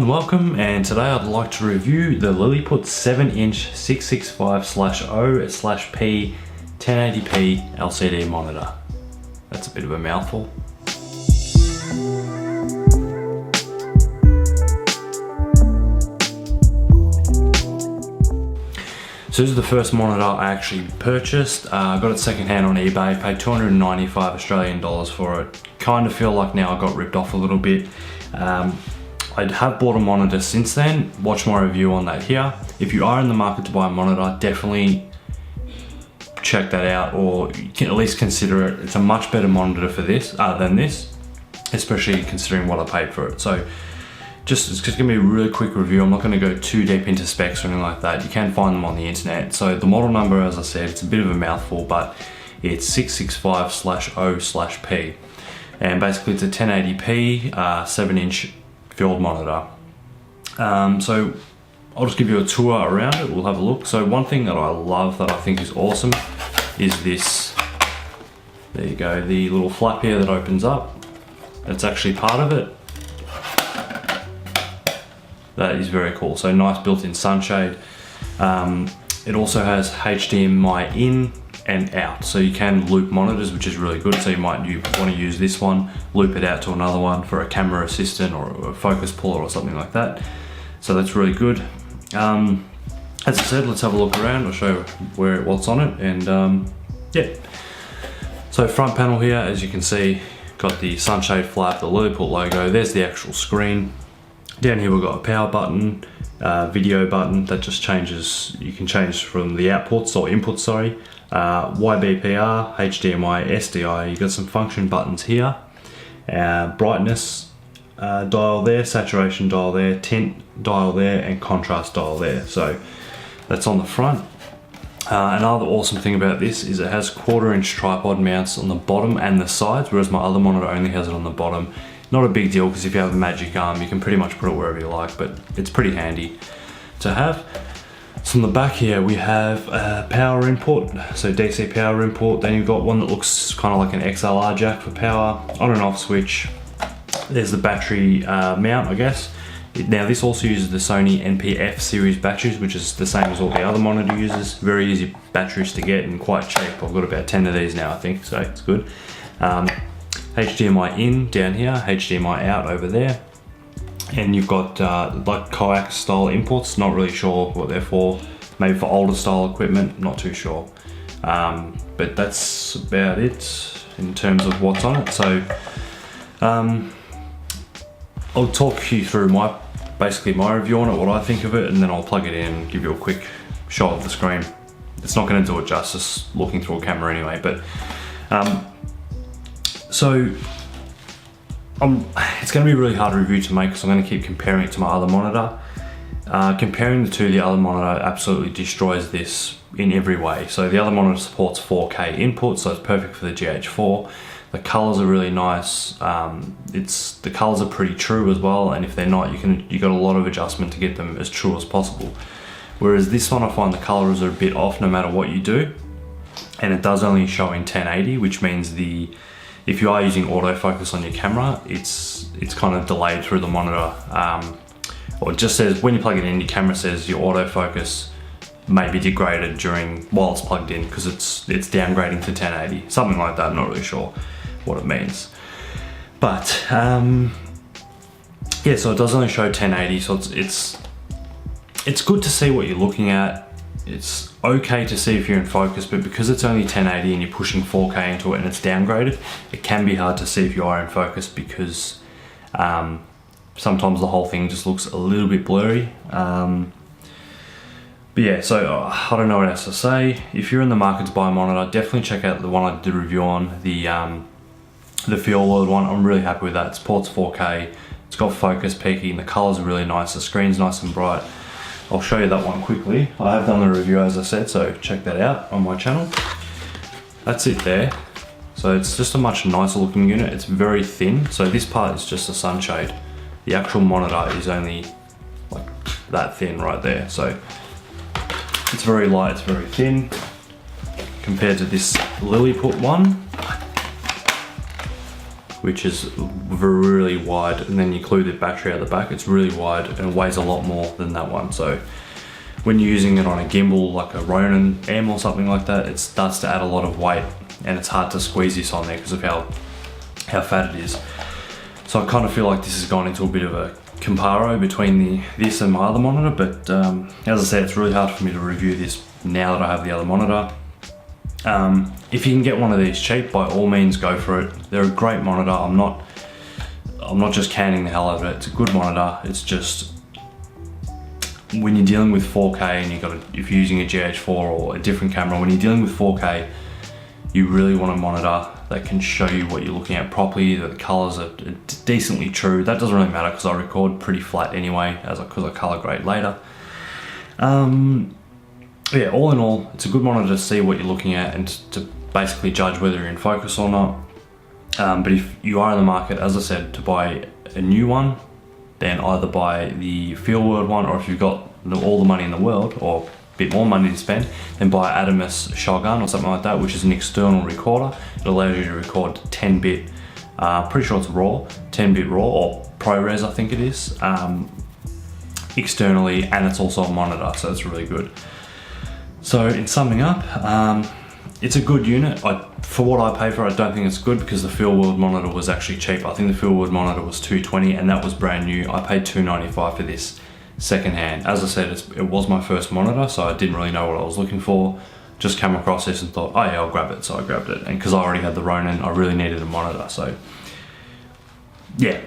and welcome, and today I'd like to review the Lilliput 7-inch 665/0/P 1080p LCD monitor. That's a bit of a mouthful. So this is the first monitor I actually purchased. I got it secondhand on eBay, paid 295 Australian dollars for it. Kind of feel like now I got ripped off a little bit. I have bought a monitor since then. Watch my review on that here. If you are in the market to buy a monitor, definitely check that out, or you can at least consider it. It's a much better monitor for this than this, especially considering what I paid for it. So it's just gonna be a really quick review. I'm not gonna go too deep into specs or anything like that. You can find them on the internet. So the model number, as I said, it's a bit of a mouthful, but it's 665/0/P. And basically it's a 1080p 7-inch field monitor. So I'll just give you a tour around it. We'll have a look. So one thing that I love, that I think is awesome, is this. There you go, the little flap here that opens up. That's actually part of it. That is very cool. So nice built-in sunshade. It also has HDMI in and out, so you can loop monitors, which is really good. So you might want to use this one, loop it out to another one for a camera assistant or a focus puller or something like that. So that's really good. As I said, let's have a look around. I'll show you what's on it, and yeah. So front panel here, as you can see, got the sunshade flap, the Lilliput logo. There's the actual screen. Down here we've got a power button, video button that just changes. You can change from the outputs or inputs, sorry. YBPR, HDMI, SDI. You've got some function buttons here. Brightness dial there, saturation dial there, tint dial there, and contrast dial there. So that's on the front. Another awesome thing about this is it has 1/4-inch tripod mounts on the bottom and the sides, whereas my other monitor only has it on the bottom. Not a big deal, because if you have a magic arm, you can pretty much put it wherever you like, but it's pretty handy to have. So on the back here, we have a power input, so DC power input. Then you've got one that looks kind of like an XLR jack for power, on and off switch. There's the battery mount, I guess. Now this also uses the Sony NP-F series batteries, which is the same as all the other monitor uses. Very easy batteries to get and quite cheap. I've got about 10 of these now, I think, so it's good. HDMI in down here, HDMI out over there. And you've got like coax style inputs, not really sure what they're for. Maybe for older style equipment, not too sure. But that's about it in terms of what's on it. So I'll talk you through basically my review on it, what I think of it, and then I'll plug it in and give you a quick shot of the screen. It's not going to do it justice looking through a camera anyway, but so it's going to be a really hard review to make, because I'm going to keep comparing it to my other monitor. Comparing the two, the other monitor absolutely destroys this in every way. So the other monitor supports 4K input, so it's perfect for the GH4. The colors are really nice. The colors are pretty true as well, and if they're not, you got a lot of adjustment to get them as true as possible. Whereas this one, I find the colors are a bit off no matter what you do, and it does only show in 1080, which means if you are using autofocus on your camera, it's kind of delayed through the monitor. Or it just says, when you plug it in, your camera says your autofocus may be degraded while it's plugged in, because it's downgrading to 1080. Something like that, I'm not really sure what it means. But yeah, so it does only show 1080, so it's good to see what you're looking at. It's okay to see if you're in focus, but because it's only 1080 and you're pushing 4K into it and it's downgraded, it can be hard to see if you are in focus, because sometimes the whole thing just looks a little bit blurry. But yeah, so I don't know what else to say. If you're in the market to buy a monitor, definitely check out the one I did a review on, the Field World one. I'm really happy with that. It supports 4K, it's got focus peaking, the colors are really nice, the screen's nice and bright. I'll show you that one quickly. I have done the review, as I said, so check that out on my channel. That's it there. So it's just a much nicer looking unit. It's very thin, so this part is just a sunshade. The actual monitor is only like that thin right there. So it's very light, it's very thin, compared to this Lilliput one, which is really wide, and then you include the battery at the back, it's really wide and weighs a lot more than that one. So when you're using it on a gimbal like a Ronin M or something like that, it starts to add a lot of weight, and it's hard to squeeze this on there because of how fat it is. So I kind of feel like this has gone into a bit of a comparo between this and my other monitor, but as I said, it's really hard for me to review this now that I have the other monitor. If you can get one of these cheap, by all means go for it. They're a great monitor. I'm not just canning the hell out of it. It's a good monitor. It's just when you're dealing with 4K and if you're using a GH4 or a different camera, when you're dealing with 4K, you really want a monitor that can show you what you're looking at properly, that the colors are decently true. That doesn't really matter because I record pretty flat anyway, because I color grade later. Yeah, all in all, it's a good monitor to see what you're looking at and to basically judge whether you're in focus or not. But if you are in the market, as I said, to buy a new one, then either buy the Fieldworld one, or if you've got all the money in the world or a bit more money to spend, then buy Adamus Shotgun or something like that, which is an external recorder. It allows you to record 10-bit, pretty sure it's RAW, 10-bit RAW, or ProRes I think it is, externally, and it's also a monitor, so it's really good. So in summing up, it's a good unit. For what I paid for it, I don't think it's good because the Fieldworld monitor was actually cheap. I think the Fieldworld monitor was $220 and that was brand new. I paid $295 for this secondhand. As I said, it was my first monitor, so I didn't really know what I was looking for. Just came across this and thought, oh yeah, I'll grab it. So I grabbed it, and because I already had the Ronin, I really needed a monitor. So yeah,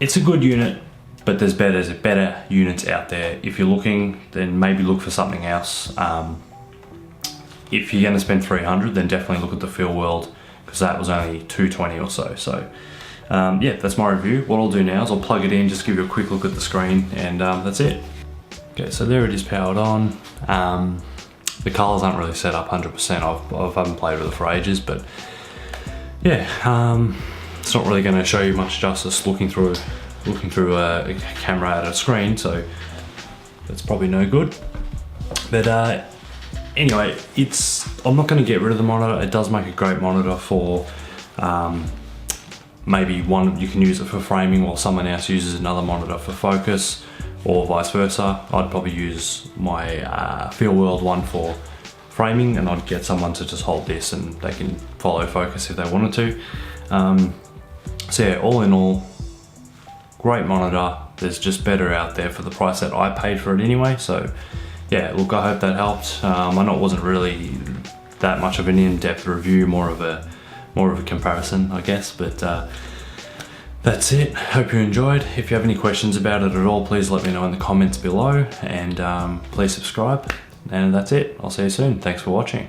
it's a good unit, but there's better units out there. If you're looking, then maybe look for something else. If you're going to spend $300, then definitely look at the Fieldworld, because that was only $220 or so. So yeah, that's my review. What I'll do now is I'll plug it in, just give you a quick look at the screen, and that's it. Okay, so there it is, powered on. The colors aren't really set up 100%. I haven't played with it for ages, but yeah, it's not really going to show you much justice looking through a camera at a screen, so that's probably no good. But anyway, I'm not going to get rid of the monitor. It does make a great monitor for maybe you can use it for framing while someone else uses another monitor for focus, or vice versa. I'd probably use my Fieldworld one for framing, and I'd get someone to just hold this and they can follow focus if they wanted to. So yeah, all in all, great monitor. There's just better out there for the price that I paid for it anyway. So yeah, look, I hope that helped. I know it wasn't really that much of an in-depth review, more of a comparison, I guess, but that's it. Hope you enjoyed. If you have any questions about it at all, please let me know in the comments below, and please subscribe. And that's it. I'll see you soon. Thanks for watching.